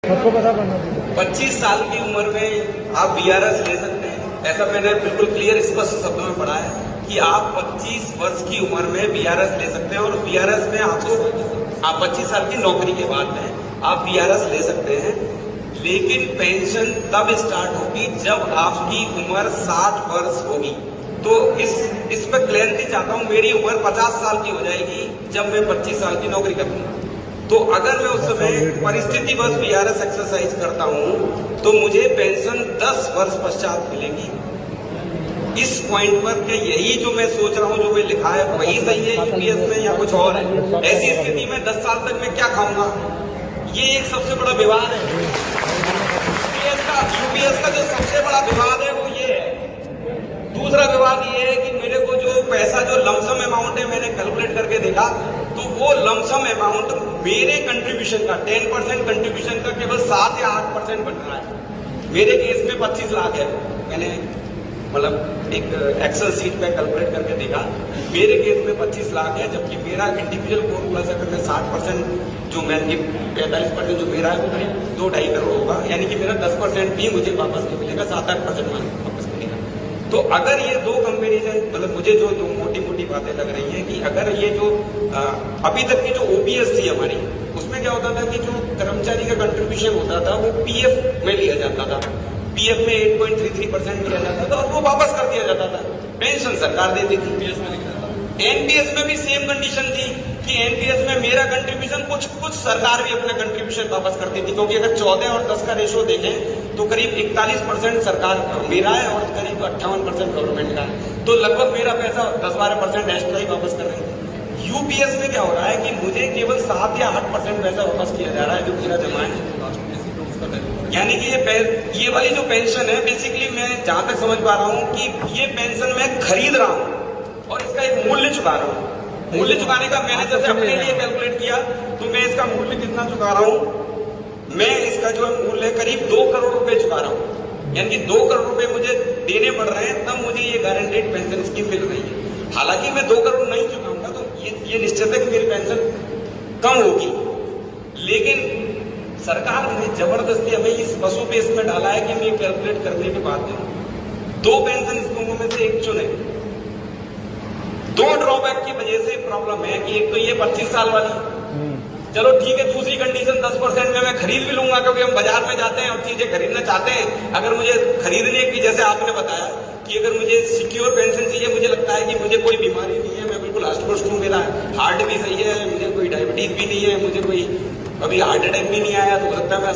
सबको पता पड़ना चाहिए। 25 साल की उम्र में आप बीआरएस ले सकते हैं, ऐसा मैंने बिल्कुल क्लियर स्पष्ट शब्दों में पढ़ा है कि आप 25 वर्ष की उम्र में बीआरएस ले सकते हैं और बीआरएस में आपको आप 25 साल की नौकरी के बाद में आप बीआरएस ले सकते हैं। लेकिन पेंशन तब स्टार्ट होगी जब आपकी उम्र 60 वर्ष होगी। तो इस पर क्लैरिटी चाहता हूं। मेरी उम्र 50 साल की हो जाएगी जब मैं 25 साल की नौकरी करूंगा। तो अगर मैं उस समय परिस्थिति बस बीआरएस एक्सरसाइज करता हूं तो मुझे पेंशन 10 वर्ष पश्चात मिलेगी। इस पॉइंट पर कि यही जो मैं सोच रहा हूं, जो मैं लिखा है वही सही है यूपीएस में या कुछ और है? ऐसी स्थिति में 10 साल तक मैं क्या खाऊंगा? ये एक सबसे बड़ा विवाद है। यूपीएस का जो सबसे बड़ा विवाद है वो ये है। दूसरा विवाद ये है कि मेरे को जो पैसा जो लमसम अमाउंट है, मैंने कैलकुलेट करके देखा तो वो लमसम अमाउंट मेरे कंट्रीब्यूशन का 10% कंट्रीब्यूशन का केवल 7 या 8% बन रहा है। मेरे केस में 25 लाख है। मैंने मतलब एक एक्सेल सीट पे कैलकुलेट करके देखा, मेरे केस में 25 लाख है, जबकि मेरा इंडिविजुअल कोर प्लस अगर मैं 60% जो मैं 45% जो मेरा है वो करीब 2-2.5 करोड़ होगा। यानी कि मेरा 10% भी मुझे वापस नहीं मिलेगा, 7-8% वापस मिलेगा। तो अगर ये दो कंपेरिजन, मतलब मुझे जो दो मोटी मोटी बातें लग रही हैं कि अगर ये जो अभी तक की जो ओपीएस थी हमारी, उसमें क्या होता था कि जो कर्मचारी का कंट्रीब्यूशन होता था वो पीएफ में लिया जाता था। पीएफ में 8.33% लिया जाता था और वो वापस कर दिया जाता था। पेंशन सरकार देती थी। पीएस में लिखा था। एनपीएस में भी सेम कंडीशन थी कि एनपीएस में मेरा कंट्रीब्यूशन कुछ सरकार भी अपना कंट्रीब्यूशन वापस करती थी, क्योंकि अगर 14 और 10 का रेशो देखें तो करीब 41% सरकार मेरा है और करीब 58% गवर्नमेंट का है। तो लगभग मेरा पैसा 10-12% एक्स्ट्रा ही वापस कर रहे थे। यूपीएस में क्या हो रहा है कि मुझे केवल 7 या 8% पैसा वापस किया जा रहा है जो मेरा जमा है। यानी कि ये वाली जो पेंशन है, बेसिकली मैं जहां तक समझ पा रहा हूं कि ये पेंशन मैं खरीद रहा हूं और इसका एक मूल्य चुका रहा हूं। मूल्य चुकाने का मैंने जैसे अपने लिए कैलकुलेट किया तो मैं इसका मूल्य कितना चुका रहा हूं, मैं इसका जो मूल्य करीब 2 करोड़ रुपए चुका रहा हूं। यानी कि 2 करोड़ रुपए मुझे देने पड़ रहे हैं, तब मुझे ये गारंटेड पेंशन स्कीम मिल रही है। हालांकि मैं 2 करोड़ नहीं चुकाऊंगा तो ये निश्चित है कि मेरी पेंशन कम होगी। लेकिन सरकार ने जबरदस्ती हमें इस पशु पेश में डाला है कि मैं कैलकुलेट करने के बाद में 2 पेंशन स्कीमों में से एक चुने। 2 ड्रॉबैक की वजह से प्रॉब्लम है कि एक तो ये 25 साल वाली, चलो ठीक है। दूसरी कंडीशन 10% में मैं खरीद भी लूंगा, क्योंकि हम बाजार में जाते हैं और चीजें खरीदना चाहते हैं। अगर मुझे खरीदने की, जैसे आपने बताया कि अगर मुझे सिक्योर पेंशन चाहिए, मुझे लगता है कि मुझे कोई बीमारी नहीं है, मैं बिल्कुल हष्ट-पुष्ट हूं, मेरा हार्ट भी सही है, मुझे कोई डायबिटीज भी नहीं है, मुझे कोई अभी हार्ट अटैक भी नहीं आया, तो हो सकता है मैं